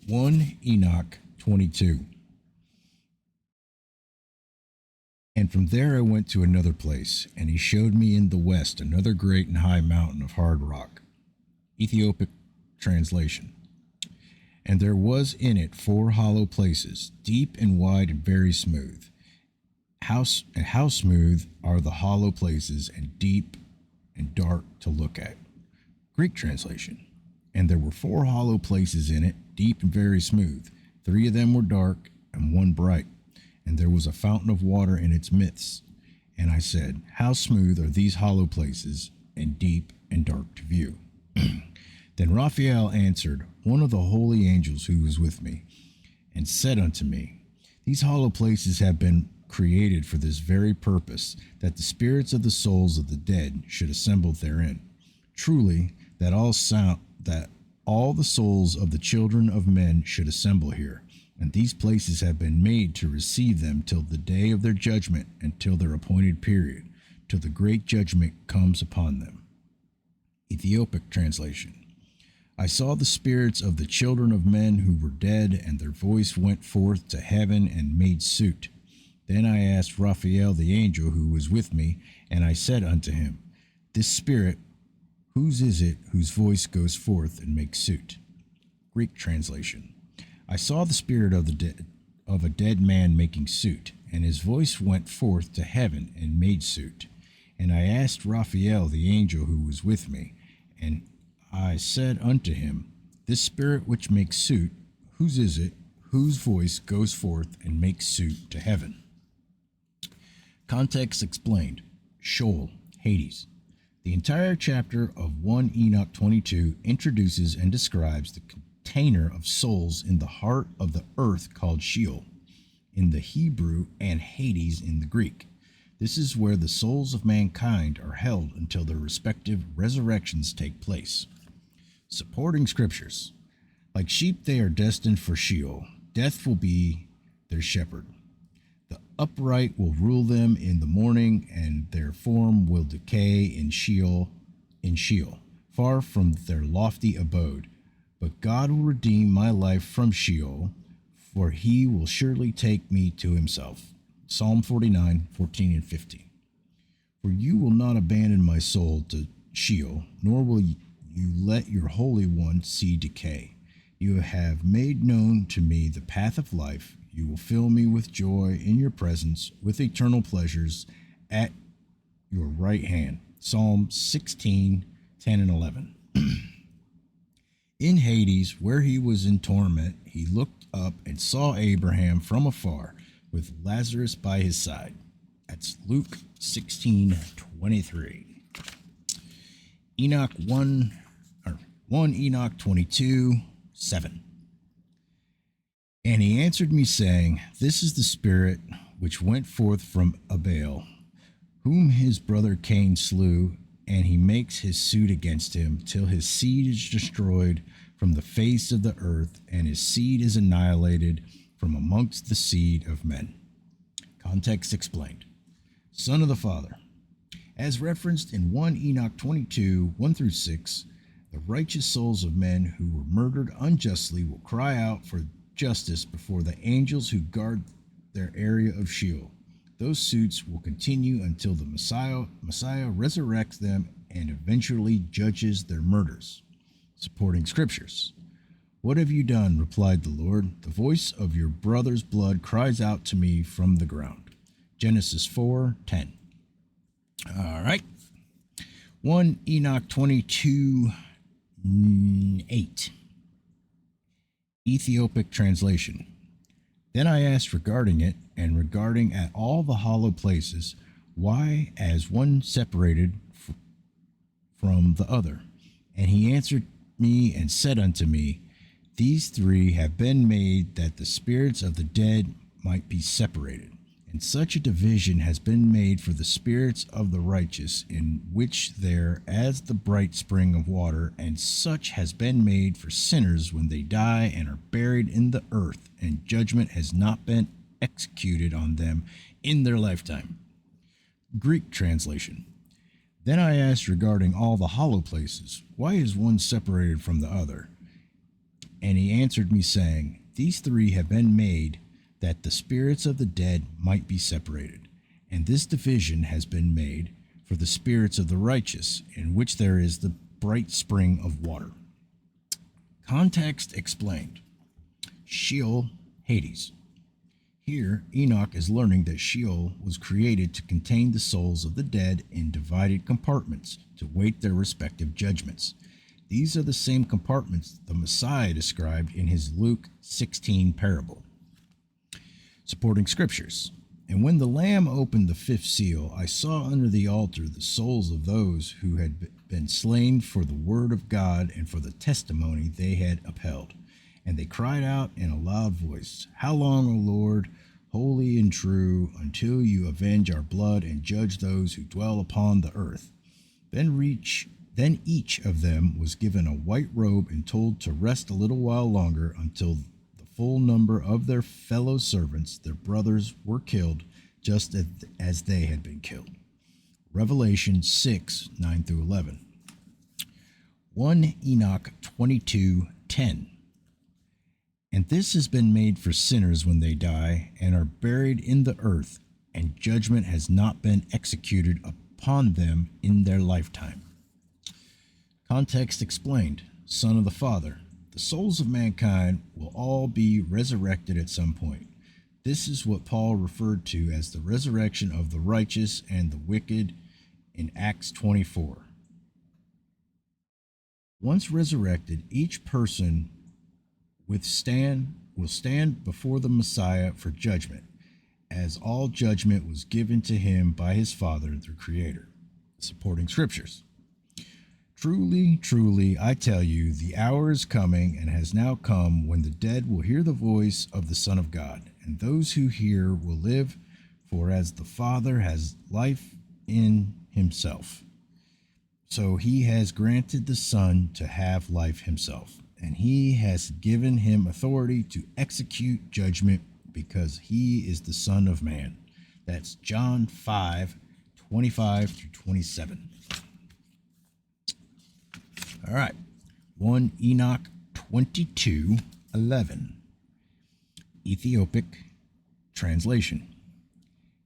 1 Enoch 22. And from there I went to another place, and he showed me in the west another great and high mountain of hard rock. Ethiopic translation. And there was in it 4 hollow places, deep and wide and very smooth. How smooth are the hollow places, and deep and dark to look at. Greek translation. And there were 4 hollow places in it, deep and very smooth. 3 of them were dark, and 1 bright. And there was a fountain of water in its midst. And I said, how smooth are these hollow places, and deep and dark to view. Then Raphael answered, one of the holy angels who was with me, and said unto me, these hollow places have been created for this very purpose, that the spirits of the souls of the dead should assemble therein. Truly, that all the souls of the children of men should assemble here, and these places have been made to receive them till the day of their judgment, and till their appointed period, till the great judgment comes upon them. Ethiopic translation. I saw the spirits of the children of men who were dead, and their voice went forth to heaven and made suit. Then I asked Raphael the angel who was with me, and I said unto him, this spirit, whose is it whose voice goes forth and makes suit? Greek translation. I saw the spirit of a dead man making suit, and his voice went forth to heaven and made suit. And I asked Raphael the angel who was with me, and I said unto him, this spirit which makes suit, whose is it, whose voice goes forth and makes suit to heaven? Context explained. Sheol, Hades. The entire chapter of 1 Enoch 22 introduces and describes the container of souls in the heart of the earth called Sheol in the Hebrew and Hades in the Greek. This is where the souls of mankind are held until their respective resurrections take place. Supporting scriptures. Like sheep they are destined for Sheol. Death will be their shepherd. The upright will rule them in the morning, and their form will decay in Sheol, far from their lofty abode. But God will redeem my life from Sheol, for he will surely take me to himself. Psalm 49, 14 and 15. For you will not abandon my soul to Sheol, nor will you let your Holy One see decay. You have made known to me the path of life. You will fill me with joy in your presence, with eternal pleasures at your right hand. Psalm 16, 10 and 11. In Hades, where he was in torment, he looked up and saw Abraham from afar, with Lazarus by his side. That's Luke 16:23. Enoch 1 Enoch 22:7. And he answered me, saying, this is the spirit which went forth from Abel, whom his brother Cain slew, and he makes his suit against him, till his seed is destroyed from the face of the earth, and his seed is annihilated from amongst the seed of men. Context explained. Son of the Father. As referenced in 1 Enoch 22, 1 through 6, the righteous souls of men who were murdered unjustly will cry out for justice before the angels who guard their area of Sheol. Those suits will continue until the Messiah resurrects them and eventually judges their murders. Supporting scriptures. What have you done? Replied the Lord. The voice of your brother's blood cries out to me from the ground. Genesis 4:10. All right. 1 Enoch 22:8. Ethiopic translation. Then I asked regarding it, and regarding at all the hollow places, why as one separated from the other? And he answered me and said unto me, these 3 have been made that the spirits of the dead might be separated. And such a division has been made for the spirits of the righteous, in which there as the bright spring of water, and such has been made for sinners when they die and are buried in the earth, and judgment has not been executed on them in their lifetime. Greek translation. Then I asked regarding all the hollow places, why is one separated from the other? And he answered me, saying, These three have been made that the spirits of the dead might be separated. And this division has been made for the spirits of the righteous, in which there is the bright spring of water. Context explained. Sheol, Hades. Here, Enoch is learning that Sheol was created to contain the souls of the dead in divided compartments to wait their respective judgments. These are the same compartments the Messiah described in his Luke 16 parable. Supporting scriptures. And when the Lamb opened the fifth seal, I saw under the altar the souls of those who had been slain for the word of God and for the testimony they had upheld. And they cried out in a loud voice, How long, O Lord, holy and true, until you avenge our blood and judge those who dwell upon the earth? Then each of them was given a white robe and told to rest a little while longer until the full number of their fellow servants, their brothers, were killed just as they had been killed. Revelation 6, 9 through 11. 1 Enoch 22:10. And this has been made for sinners when they die and are buried in the earth, and judgment has not been executed upon them in their lifetime. Context explained. Son of the Father. The souls of mankind will all be resurrected at some point. This is what Paul referred to as the resurrection of the righteous and the wicked in Acts 24. Once resurrected, each person will stand before the Messiah for judgment, as all judgment was given to him by his Father, the Creator. Supporting scriptures. Truly, truly, I tell you, the hour is coming and has now come when the dead will hear the voice of the Son of God, and those who hear will live, for as the Father has life in himself, so he has granted the Son to have life himself, and he has given him authority to execute judgment because he is the Son of Man. That's John 5:25 through 27. All right. 1 Enoch 22:11. Ethiopic translation.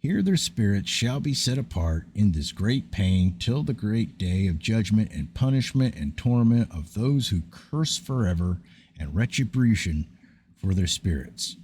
Here their spirits shall be set apart in this great pain till the great day of judgment and punishment and torment of those who curse forever, and retribution for their spirits.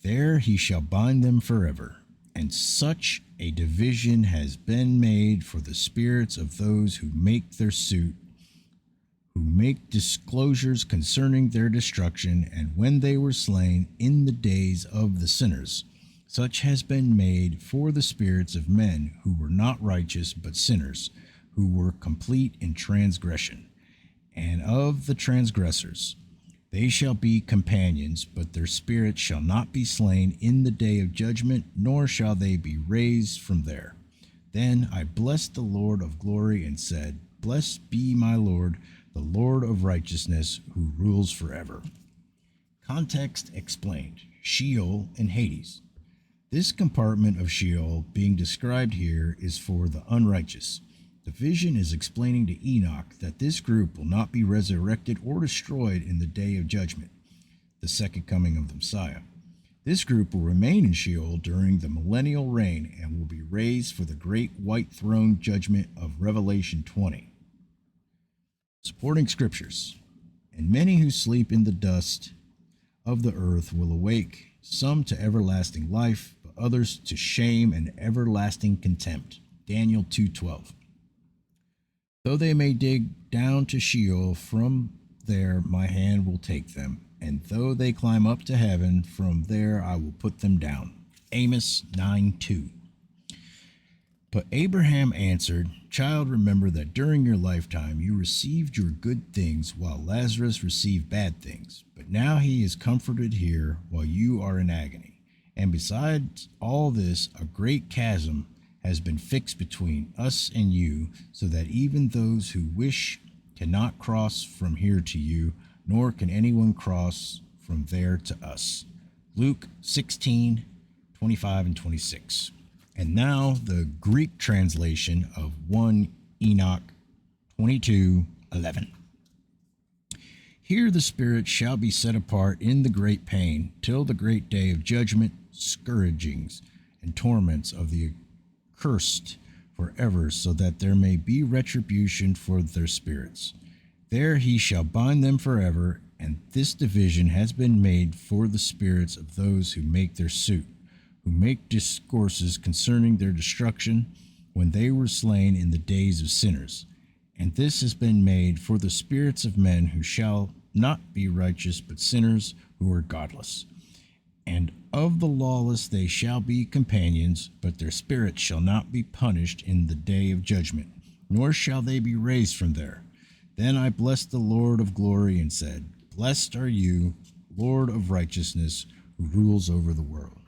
There he shall bind them forever. And such a division has been made for the spirits of those who make their suit, who make disclosures concerning their destruction, and when they were slain in the days of the sinners. Such has been made for the spirits of men who were not righteous but sinners, who were complete in transgression. And of the transgressors they shall be companions, but their spirits shall not be slain in the day of judgment, nor shall they be raised from there. Then I blessed the Lord of glory and said, Blessed be my Lord, the Lord of righteousness, who rules forever. Context explained. Sheol and Hades. This compartment of Sheol being described here is for the unrighteous. The vision is explaining to Enoch that this group will not be resurrected or destroyed in the day of judgment, the second coming of the Messiah. This group will remain in Sheol during the millennial reign and will be raised for the great white throne judgment of Revelation 20. Supporting scriptures. And many who sleep in the dust of the earth will awake, some to everlasting life, but others to shame and everlasting contempt. Daniel 2:12. Though they may dig down to Sheol, from there my hand will take them, and though they climb up to heaven, from there I will put them down. Amos 9:2. But Abraham answered, Child, remember that during your lifetime you received your good things, while Lazarus received bad things. But now he is comforted here, while you are in agony. And besides all this, a great chasm has been fixed between us and you, so that even those who wish cannot cross from here to you, nor can anyone cross from there to us. Luke 16:25 and 26. And now the Greek translation of 1 Enoch 22:11. Here the spirits shall be set apart in the great pain, till the great day of judgment, scourgings, and torments of the accursed forever, so that there may be retribution for their spirits. There he shall bind them forever, and this division has been made for the spirits of those who make their suit, who make discourses concerning their destruction, when they were slain in the days of sinners. And this has been made for the spirits of men who shall not be righteous, but sinners who are godless. And of the lawless they shall be companions, but their spirits shall not be punished in the day of judgment, nor shall they be raised from there. Then I blessed the Lord of glory and said, Blessed are you, Lord of righteousness, who rules over the world.